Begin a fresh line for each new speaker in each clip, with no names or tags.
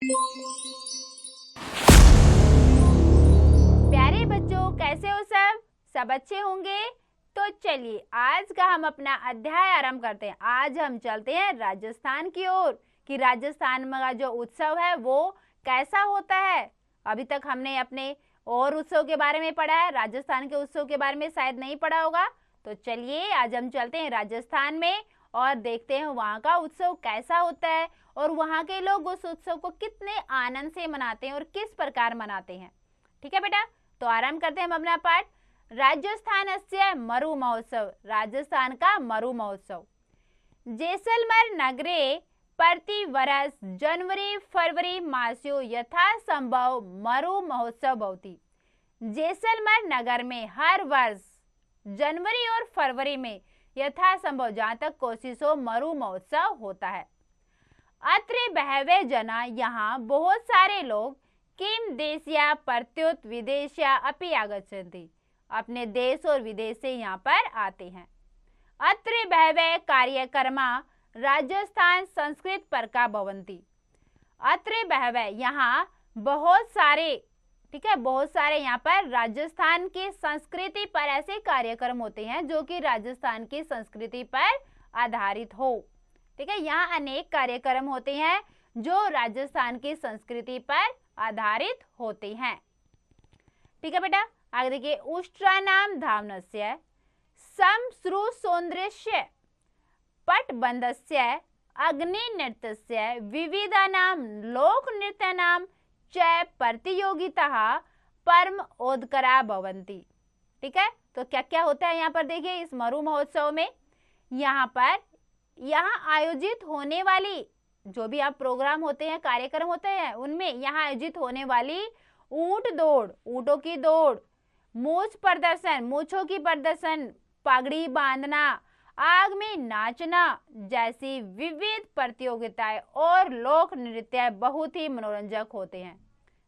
प्यारे बच्चों, कैसे हो सब अच्छे होंगे। तो चलिए आज का हम अपना अध्याय आरंभ करते हैं। आज हम चलते हैं राजस्थान की ओर कि राजस्थान में जो उत्सव है वो कैसा होता है। अभी तक हमने अपने और उत्सव के बारे में पढ़ा है, राजस्थान के उत्सव के बारे में शायद नहीं पढ़ा होगा। तो चलिए आज हम चलते हैं राजस्थान में और देखते हैं वहाँ का उत्सव कैसा होता है और वहाँ के लोग उस उत्सव को कितने आनंद से मनाते हैं और किस प्रकार मनाते हैं। ठीक है बेटा, तो आरंभ करते हैं हम अपना पाठ। राजस्थानस्य मरु महोत्सव, राजस्थान का मरु महोत्सव। जैसलमेर नगरे प्रतिवर्ष जनवरी फरवरी मासों यथासंभव मरु महोत्सव भवति। जैसलमेर नगर में हर वर्ष जनवरी और फरवरी में यथासंभव जहाँ तक कोशिश हो मरु महोत्सव होता है। अत्र बहवे जना, यहाँ बहुत सारे लोग किम देशिया प्रत्युत विदेशिया अपि आगच्छन्ति, अपने देश और विदेश से यहाँ पर आते हैं। अत्र बहवे कार्यक्रमा राजस्थान संस्कृत परका भवन्ति। अत्र बहवे, यहाँ बहुत सारे, ठीक है, बहुत सारे यहाँ पर राजस्थान की संस्कृति पर ऐसे कार्यक्रम होते हैं जो कि राजस्थान की संस्कृति पर आधारित हो। ठीक है, यहाँ अनेक कार्यक्रम होते हैं जो राजस्थान की संस्कृति पर आधारित होते हैं। ठीक है बेटा, आगे देखिए। उष्ट्रानाम धावनस्य समश्रु सौंदर्यस्य पटबंधस्य अग्नि नृत्यस्य विविधानाम लोक नृत्यानाम च प्रतियोगिताः परम ओदकरा भवन्ति। ठीक है, तो क्या क्या होता है यहाँ पर देखिए इस मरु महोत्सव में। यहाँ आयोजित होने वाली जो भी आप प्रोग्राम होते हैं, कार्यक्रम होते हैं, उनमें यहाँ आयोजित होने वाली ऊंट दौड़, ऊंटों की दौड़, मूछ प्रदर्शन, मूछों की प्रदर्शन, पगड़ी बांधना, आग में नाचना जैसी विविध प्रतियोगिताएं और लोक नृत्य बहुत ही मनोरंजक होते हैं।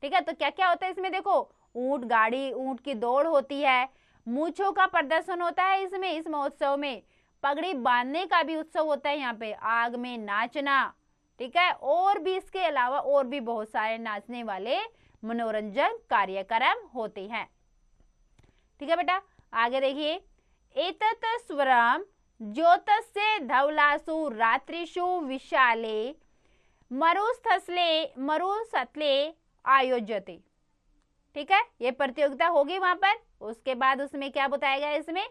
ठीक है, तो क्या क्या होता है इसमें देखो, ऊंट गाड़ी, ऊंट की दौड़ होती है, मूछों का प्रदर्शन होता है इसमें, इस महोत्सव में पगड़ी बांधने का भी उत्सव होता है यहाँ पे, आग में नाचना, ठीक है, और भी इसके अलावा और भी बहुत सारे नाचने वाले मनोरंजन कार्यक्रम होते हैं। ठीक है बेटा, आगे देखिए। एतत् स्वरम ज्योतस्य धवलासु रात्रिषु विशाले मरुस्थले आयोज्यते। ठीक है, ये प्रतियोगिता होगी वहां पर। उसके बाद उसमें क्या बताया गया, इसमें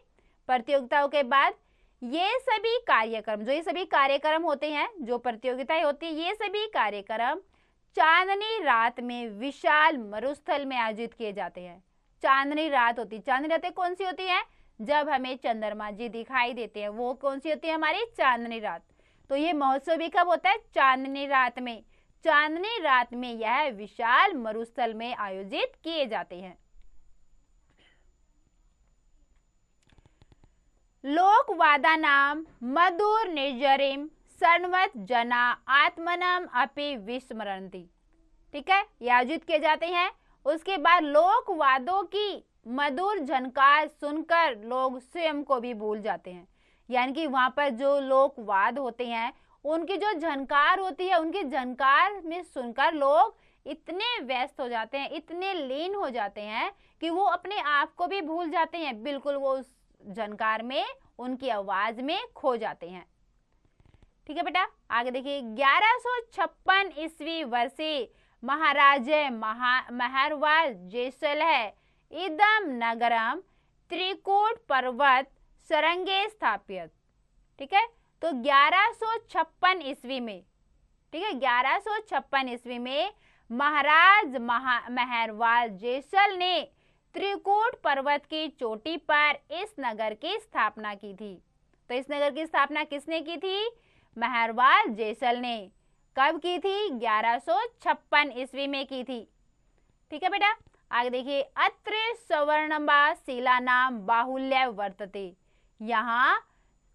प्रतियोगिताओं के बाद ये सभी कार्यक्रम, जो ये सभी कार्यक्रम होते हैं, जो प्रतियोगिताएं होती है, ये सभी कार्यक्रम चांदनी रात में विशाल मरुस्थल में आयोजित किए जाते हैं। चांदनी रात होती, चांदनी रातें कौन सी होती है, जब हमें चंद्रमा जी दिखाई देते हैं, वो कौन सी होती है, हमारी चांदनी रात। तो ये महोत्सव भी कब होता है, चांदनी रात में। चांदनी रात में यह विशाल मरुस्थल में आयोजित किए जाते हैं। लोकवादानां मधुर निर्जरीम सर्वत जना आत्मनम अपि विस्मरन्ति। ठीक है, ये आयोजित किए जाते हैं। उसके बाद लोकवादों की मधुर झनकार सुनकर लोग स्वयं को भी भूल जाते हैं। यानी कि वहां पर जो लोकवाद होते हैं, उनकी जो झनकार होती है, उनकी झनकार में सुनकर लोग इतने व्यस्त हो जाते हैं, इतने लीन हो जाते हैं कि वो अपने आप को भी भूल जाते हैं, बिल्कुल वो उस झनकार में, उनकी आवाज में खो जाते हैं। ठीक है बेटा, आगे देखिए। 1156 ईस्वी वर्षे महाराज महरवाल जैसल है इदम नगरम त्रिकूट पर्वत सरंगे स्थापित। ठीक है, तो 1156 ईस्वी में, ठीक है, 1156 ईस्वी में महाराज महरवाल जैसल ने त्रिकूट पर्वत की चोटी पर इस नगर की स्थापना की थी। तो इस नगर की स्थापना किसने की थी, महरवाल जैसल ने। कब की थी, 1156 ईस्वी में की थी। ठीक है बेटा, आगे देखिए। अत्र स्वर्णम्बा शिला नाम बाहुल्य वर्तते, यहाँ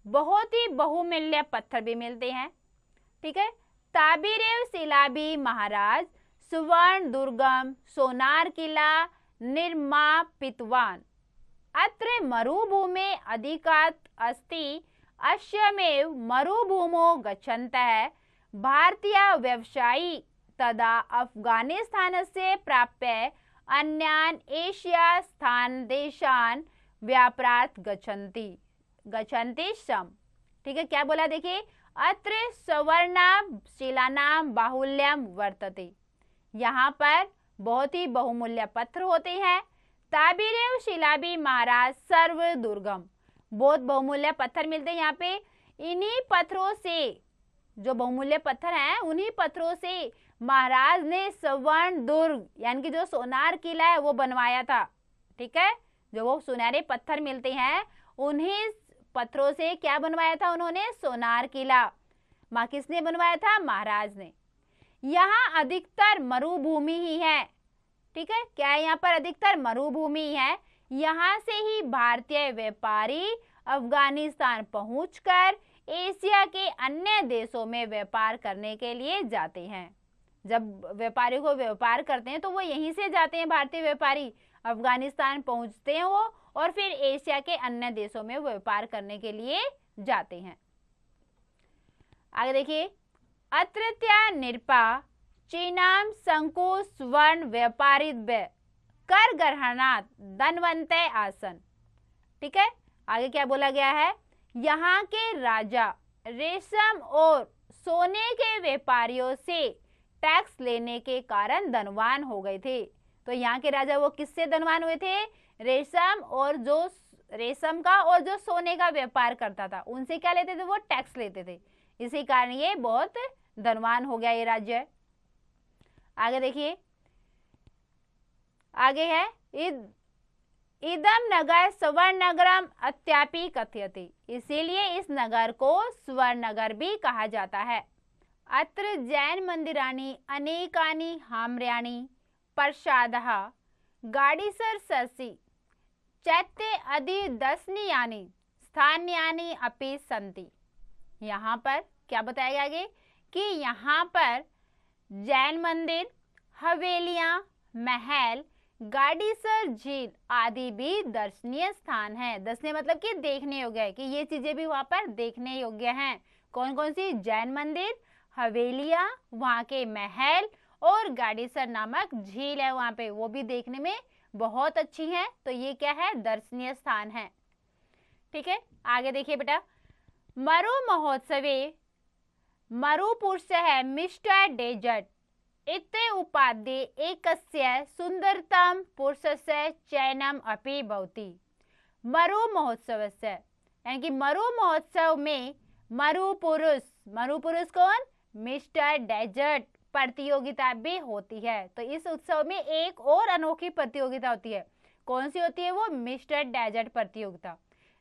बहुत ही बहुमूल्य पत्थर भी मिलते हैं। ठीक है, ताबीरेव शिला भी महाराज सुवर्ण दुर्गम सोनार किला निर्मापितवान। अत्र मरुभूमे अधिकात् अस्ति अश्यमेव मरुभूमो गच्छन्तः भारतीय व्यवसायी तदा अफगानिस्तानस्य प्राप्य अन्यान् एशिया स्थान देशान व्यापारात् गच्छन्ति स्म। ठीक है, क्या बोला देखिए, अत्र सवर्णाम शिलानाम बाहुल्यम वर्तते, यहाँ पर बहुत ही बहुमूल्य पत्थर होते हैं। ताबिरेव शिला भी महाराज सर्व दुर्गम, बहुत बहुमूल्य पत्थर मिलते हैं यहाँ पे। इन्हीं पत्थरों से, जो बहुमूल्य पत्थर हैं, उन्हीं पत्थरों से महाराज ने स्वर्ण दुर्ग यानी कि जो सोनार किला है वो बनवाया था। ठीक है, जो वो सुनहरे पत्थर मिलते हैं उन्हीं पत्थरों से क्या बनवाया था उन्होंने, सोनार किला। किसने बनवाया था, महाराज ने। यहाँ अधिकतर मरुभूमि ही है। ठीक है, क्या है यहाँ पर, अधिकतर मरुभूमि है। यहाँ से ही भारतीय व्यापारी अफगानिस्तान पहुंचकर एशिया के अन्य देशों में व्यापार करने के लिए जाते हैं। जब व्यापारी को व्यापार करते हैं तो वो यहीं से जाते हैं, भारतीय व्यापारी अफगानिस्तान पहुंचते हैं वो, और फिर एशिया के अन्य देशों में व्यापार करने के लिए जाते हैं। आगे देखिए, अत्रत्या निरपा चीनाम संको स्वर्ण व्यापारित्व कर ग्रहणात् धनवंते आसन। ठीक है, आगे क्या बोला गया है, यहाँ के राजा रेशम और सोने के व्यापारियों से टैक्स लेने के कारण धनवान हो गए थे। तो यहाँ के राजा वो किससे धनवान हुए थे, रेशम का और जो सोने का व्यापार करता था उनसे क्या लेते थे, वो टैक्स लेते थे। इसी कारण ये बहुत धनवान हो गया ये राज्य। आगे देखिए, आगे है इदम नगर स्वर्ण नगरम अत्यापि कथ्यते, इसीलिए इस नगर को स्वर्ण नगर भी कहा जाता है। अत्र जैन मंदिराणि अनेकानि हाम्र्याणि प्रसादः गाडीसर सरसी चैत्य आदि दर्शनीयानि स्थान्यानि अपि सन्ति। यहाँ पर क्या बताया गया आगे कि यहाँ पर जैन मंदिर, हवेलियां, महल, गाडीसर झील आदि भी दर्शनीय स्थान है। दर्शनीय मतलब कि देखने योग्य है, कि ये चीजें भी वहां पर देखने योग्य हैं। कौन कौन सी, जैन मंदिर, हवेलियां, वहां के महल और गाडीसर नामक झील है वहां पे, वो भी देखने में बहुत अच्छी है। तो ये क्या है, दर्शनीय स्थान है। ठीक है, आगे देखिए बेटा, मरु महोत्सवे मरुपुरुष है मिस्टर डेजर्ट इत्ते उपाधि एकस्य सुंदरतम पुरुषस्य चयनम अपि भवति। मरु महोत्सवस्य यानी कि मरु महोत्सव में मरु पुरुष कौन, मिस्टर डेजर्ट प्रतियोगिता भी होती है। तो इस उत्सव में एक और अनोखी प्रतियोगिता होती है। कौन सी होती है वो, मिस्टर डेजर्ट प्रतियोगिता,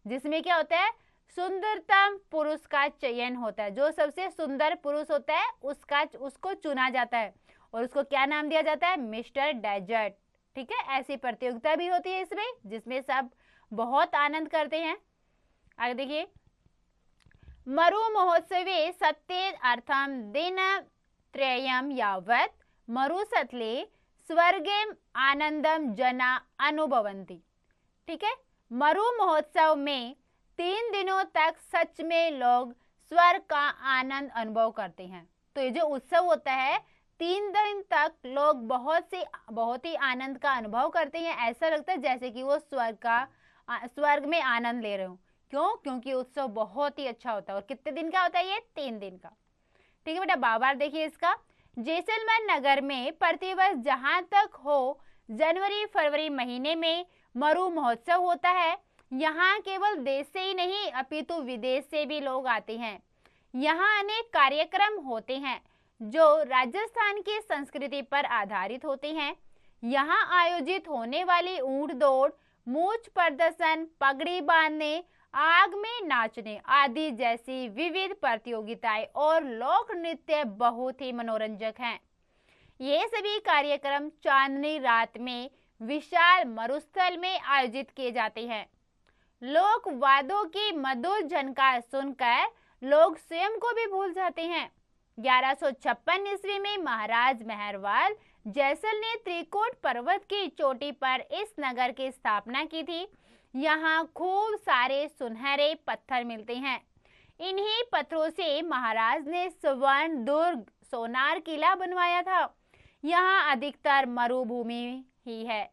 जिसमें क्या होता है, सुंदरतम पुरुष का चयन होता है। जो सबसे सुंदर पुरुष होता है उसको चुना जाता है और उसको क्या नाम दिया जाता है, मिस्टर डेजर्ट। ठीक है, ऐसी प्रतियोगिता भी होती है इसमें, जिसमें सब बहुत आनंद करते हैं। आगे देखिए, मरु महोत्सवे सत्ये अर्थम दिन त्रयम यावत मरुसतले स्वर्गेम आनंदम जना अनुभवंती। ठीक है, मरु महोत्सव में 3 दिनों तक सच में लोग स्वर्ग का आनंद अनुभव करते हैं। तो ये जो उत्सव होता है 3 दिन तक लोग बहुत ही आनंद का अनुभव करते हैं। ऐसा लगता है जैसे कि वो स्वर्ग में आनंद ले रहे हो। क्यों, क्योंकि उत्सव बहुत ही अच्छा होता है। और कितने दिन का होता है ये, 3 दिन का। ठीक है बेटा, बार देखिए इसका, जैसलमेर नगर में प्रतिवर्ष जहां तक हो जनवरी फरवरी महीने में मरु महोत्सव होता है। यहाँ केवल देश से ही नहीं अपितु विदेश से भी लोग आते हैं। यहाँ अनेक कार्यक्रम होते हैं जो राजस्थान की संस्कृति पर आधारित होते हैं। यहाँ आयोजित होने वाली ऊंट दौड़, मूछ प्रदर्शन, पगड़ी बांधने, आग में नाचने आदि जैसी विविध प्रतियोगिताएं और लोक नृत्य बहुत ही मनोरंजक हैं। ये सभी कार्यक्रम चांदनी रात में विशाल मरुस्थल में आयोजित किए जाते हैं। लोक वाद्यों की मधुर झनकार सुनकर लोग स्वयं को भी भूल जाते हैं। 1156 ईस्वी में महाराज मेहरवाल जैसल ने त्रिकोट पर्वत की चोटी पर इस नगर की स्थापना की थी। यहाँ खूब सारे सुनहरे पत्थर मिलते हैं। इन्हीं पत्थरों से महाराज ने स्वर्ण दुर्ग सोनार किला बनवाया था। यहाँ अधिकतर मरुभूमि ही है।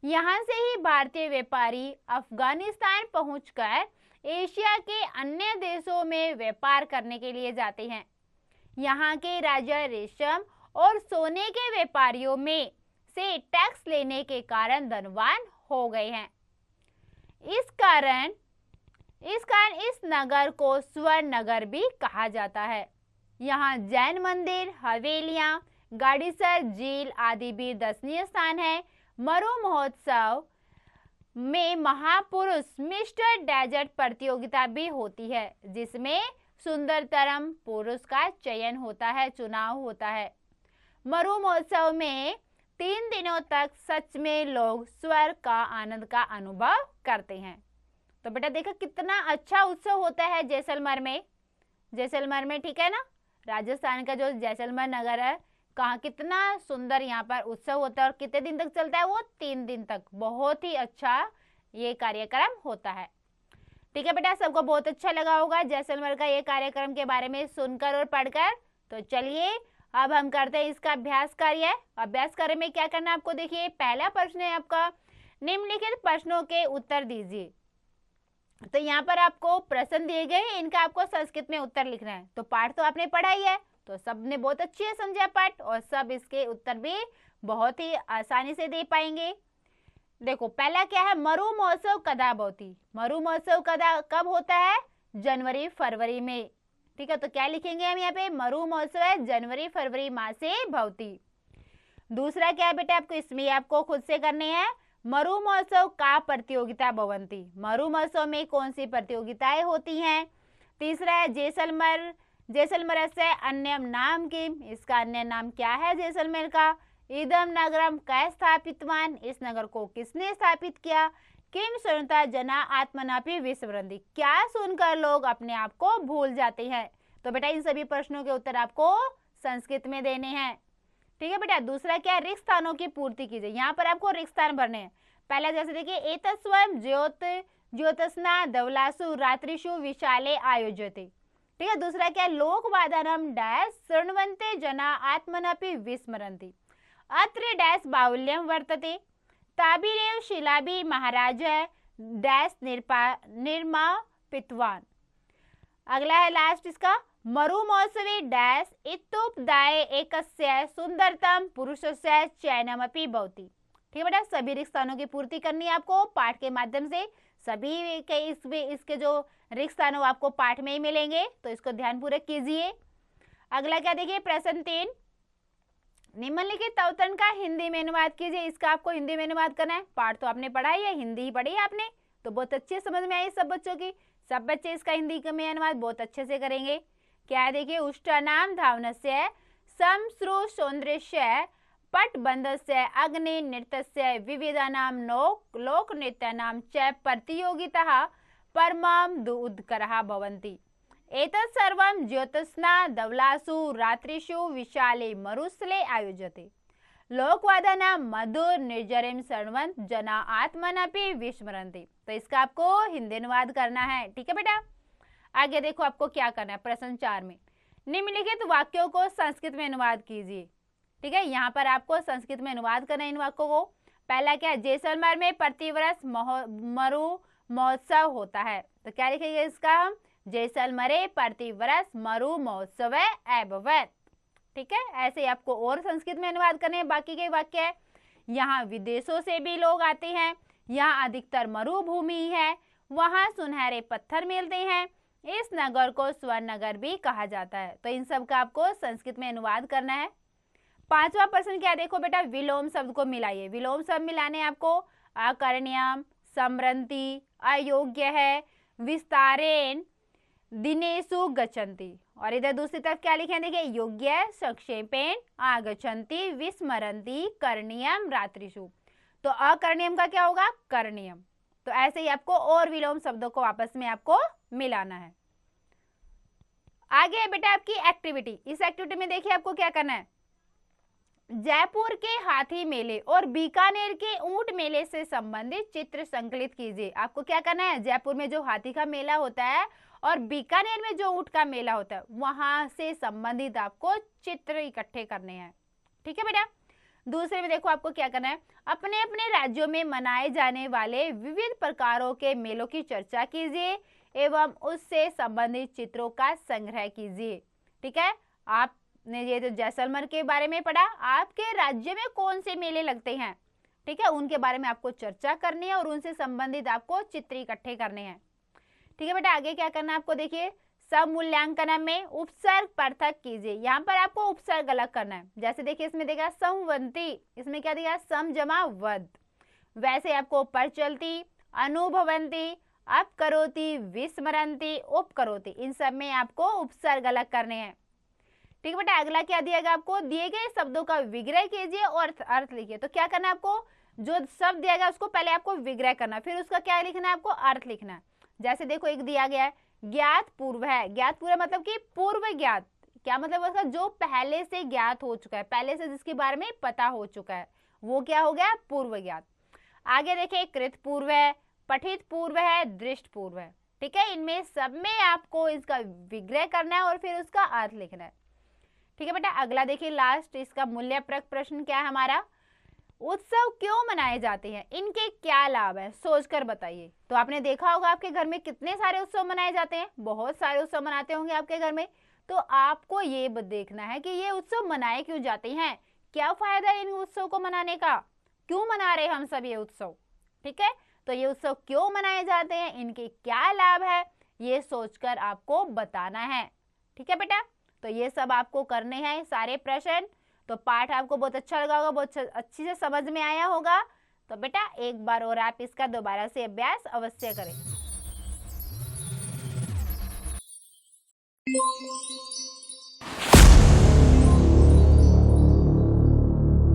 यहाँ से ही भारतीय व्यापारी अफगानिस्तान पहुंचकर एशिया के अन्य देशों में व्यापार करने के लिए जाते हैं। यहाँ के राजा रेशम और सोने के व्यापारियों में से टैक्स लेने के कारण धनवान हो गए हैं। इस कारण इस नगर को स्वर्ण नगर भी कहा जाता है। यहाँ जैन मंदिर, हवेलियां, गाड़ीसर झील आदि भी दर्शनीय स्थान है। मरु महोत्सव में महापुरुष मिस्टर डेजर्ट प्रतियोगिता भी होती है, जिसमें सुंदरतम पुरुष का चयन होता है, चुनाव होता है। मरु महोत्सव में 3 दिनों तक सच में लोग स्वर्ग का आनंद का अनुभव करते हैं। तो बेटा देखो कितना अच्छा उत्सव होता है जैसलमेर में, ठीक है ना। राजस्थान का जो जैसलमेर नगर है, कहाँ कितना सुंदर यहाँ पर उत्सव होता है और कितने दिन तक चलता है वो 3 दिन तक। बहुत ही अच्छा ये कार्यक्रम होता है, ठीक है बेटा। सबको बहुत अच्छा लगा होगा जैसलमेर का ये कार्यक्रम के बारे में सुनकर और पढ़कर। तो चलिए अब हम करते हैं इसका अभ्यास कार्य। अभ्यास कार्य में क्या करना है आपको, देखिए पहला प्रश्न है आपका, निम्नलिखित प्रश्नों के उत्तर दीजिए। तो यहाँ पर आपको प्रश्न दिए गए, इनका आपको संस्कृत में उत्तर लिखना है। तो पाठ तो आपने पढ़ा ही है, तो सबने बहुत अच्छे से समझा पाठ और सब इसके उत्तर भी बहुत ही आसानी से दे पाएंगे। देखो पहला क्या है, मरु महोत्सव कदा भवति। मरु महोत्सव कब होता है, जनवरी फरवरी में, ठीक है। तो क्या लिखेंगे हम यहाँ पे, मरु महोत्सव है जनवरी फरवरी मासे भवति। दूसरा क्या है बेटा, आपको इसमें आपको खुद से करने हैं, मरु महोत्सव का प्रतियोगिता भवंती। मरु महोत्सव में कौन सी प्रतियोगिताएं होती हैं। तीसरा है जैसलमेर से अन्य नाम किम, इसका अन्य नाम क्या है जैसलमेर का। इदम नगरम कै स्थापितवान, इस नगर को किसने स्थापित किया। किम सुनता जना आत्मनापि विस्मरन्ति, क्या सुनकर लोग अपने आप को भूल जाते हैं। तो बेटा इन सभी प्रश्नों के उत्तर आपको संस्कृत में देने हैं, ठीक है बेटा। दूसरा क्या है, रिक्त स्थानों की पूर्ति कीजिए। यहाँ पर आपको रिक्त स्थान भरने हैं। पहला जैसे देखिए, एतस्वयं ज्योत्स्ना धवलासु रात्रिषु विशाले आयोज्यते, ठीक है। दूसरा क्या, लोकवादनम डैश शृण्वन्ते जना आत्मनपि विस्मरन्ति, अत्र डैश बाहुल्यम वर्तते, ताभिरेव शिलाभि महाराज डैश निर्मापितवान। अगला है लास्ट इसका, मरु महोत्सवे डैश इत्युपदाय एकस्य सुंदरतम पुरुषस्य चयनमपि भवति, ठीक है बेटा। सभी रिक्त स्थानों की पूर्ति करनी है आपको पाठ के माध्यम से। सभी के इसके जो रिक्त स्थान आपको पाठ में ही मिलेंगे, तो इसको ध्यानपूर्वक कीजिए। अगला क्या देखिए, प्रश्न 3, निम्नलिखित अवतरण का हिंदी में अनुवाद कीजिए। इसका आपको हिंदी में अनुवाद करना है। पाठ तो आपने पढ़ा ही है, हिंदी ही पढ़ी है आपने, तो बहुत अच्छे समझ में आई सब बच्चों की। सब बच्चे इसका हिंदी में अनुवाद बहुत अच्छे से करेंगे। क्या है देखिए, उष्टानाम धावनस्य समश्रु सौंदर्यस्य पटबंधस्य अग्नि नृत्यस्य विविधानां लोक नृत्यानां च प्रतियोगिताः परमां उदकरः भवन्ति। एतत् सर्वं ज्योत्स्ना धवलासु रात्रिषु विशाले मरुस्थले आयोज्यते। लोकवादनां मधुर निर्जरीं शृण्वन् जना आत्मनपि विस्मरन्ति। तो इसका आपको हिंदी अनुवाद करना है, ठीक है बेटा। आगे देखो आपको क्या करना है, प्रश्न 4 में निम्नलिखित वाक्यों को संस्कृत में अनुवाद कीजिए, ठीक है। यहाँ पर आपको संस्कृत में अनुवाद करना है इन वाक्यों को। पहला क्या है, जैसलमेर में प्रतिवर्ष मरु महोत्सव होता है। तो क्या लिखेंगे इसका हम, जैसलमेर प्रतिवर्ष मरु महोत्सव अभवत्, ठीक है। ऐसे आपको और संस्कृत में अनुवाद करने हैं बाकी के वाक्य है। यहाँ विदेशों से भी लोग आते हैं, यहाँ अधिकतर मरुभूमि है, वहाँ सुनहरे पत्थर मिलते हैं, इस नगर को स्वर्ण नगर भी कहा जाता है। तो इन सब का आपको संस्कृत में अनुवाद करना है। 5वां प्रश्न क्या देखो बेटा, विलोम शब्द को मिलाइए। विलोम शब्द मिलाने आपको अकर्ण्यम, समृन्ति, अयोग्य है, विस्तारेण दिनेषु गच्छन्ति। और इधर दूसरी तरफ क्या लिखे हैं देखिए, योग्य संक्षेपेण आगच्छन्ति, विस्मरन्ति, करणीयम रात्रिषु। तो अकरणीयम का क्या होगा, करणीयम। तो ऐसे ही आपको और विलोम शब्दों को आपस में आपको मिलाना है। आगे बेटा आपकी एक्टिविटी। इस एक्टिविटी में देखिए आपको क्या करना है, जयपुर के हाथी मेले और बीकानेर के ऊंट मेले से संबंधित चित्र संकलित कीजिए। आपको क्या करना है, जयपुर में जो हाथी का मेला होता है और बीकानेर में जो ऊंट का मेला होता है, वहां से संबंधित आपको चित्र इकट्ठे करने हैं, ठीक है बेटा। दूसरे में देखो आपको क्या करना है, अपने अपने राज्यों में मनाए जाने वाले विविध प्रकारों के मेलों की चर्चा कीजिए एवं उससे संबंधित चित्रों का संग्रह कीजिए। ठीक है, आपने ये तो जैसलमेर के बारे में पढ़ा, आपके राज्य में कौन से मेले लगते हैं, ठीक है, उनके बारे में आपको चर्चा करनी है और उनसे संबंधित आपको चित्र इकट्ठे करने हैं। ठीक है बेटा, आगे क्या करना है आपको, देखिए सब मूल्यांकन में उपसर्ग पृथक कीजिए। यहाँ पर आपको उपसर्ग अलग करना है। जैसे देखिए इसमें देगा समवंती, इसमें क्या दिया, सम जमा वद। वैसे आपको परचलती, अनुभवंती, अपकरोति, विस्मरंती, उपकरोति, इन सब में आपको उपसर्ग अलग करने हैं। ठीक है बेटा, अगला क्या दिएगा आपको, दिए गए शब्दों का विग्रह कीजिए और अर्थ लिखिए। तो क्या करना है आपको, जो शब्द दिया गया उसको पहले आपको विग्रह करना, फिर उसका क्या लिखना है, आपको अर्थ लिखना है। जैसे देखो एक दिया गया है ज्ञात पूर्व है, ज्ञात पूर्व मतलब कि पूर्व ज्ञात, क्या मतलब उसका, जो पहले से ज्ञात हो चुका है, पहले से जिसके बारे में पता हो चुका है वो क्या हो गया, पूर्व ज्ञात। आगे देखिए कृत पूर्व है, पठित पूर्व है, दृष्ट पूर्व है। ठीक है, इनमें सब में आपको इसका विग्रह करना है और फिर उसका अर्थ लिखना है। ठीक है बेटा, अगला देखिए लास्ट, इसका मूल्यप्रक प्रश्न क्या है हमारा, उत्सव क्यों मनाए जाते हैं, इनके क्या लाभ है, सोचकर बताइए। तो आपने देखा होगा आपके घर में कितने सारे उत्सव मनाए जाते हैं, बहुत सारे उत्सव मनाते होंगे आपके घर में। तो आपको ये देखना है कि ये उत्सव मनाए क्यों जाते हैं, क्या फायदा है इन उत्सव को मनाने का, क्यों मना रहे हम सब ये उत्सव। ठीक है, तो ये उत्सव क्यों मनाए जाते हैं, इनके क्या लाभ है, ये सोचकर आपको बताना है। ठीक है बेटा, तो ये सब आपको करने हैं सारे प्रश्न। तो पाठ आपको बहुत अच्छा लगा होगा, बहुत अच्छी से समझ में आया होगा। तो बेटा एक बार और आप इसका दोबारा से अभ्यास अवश्य करें।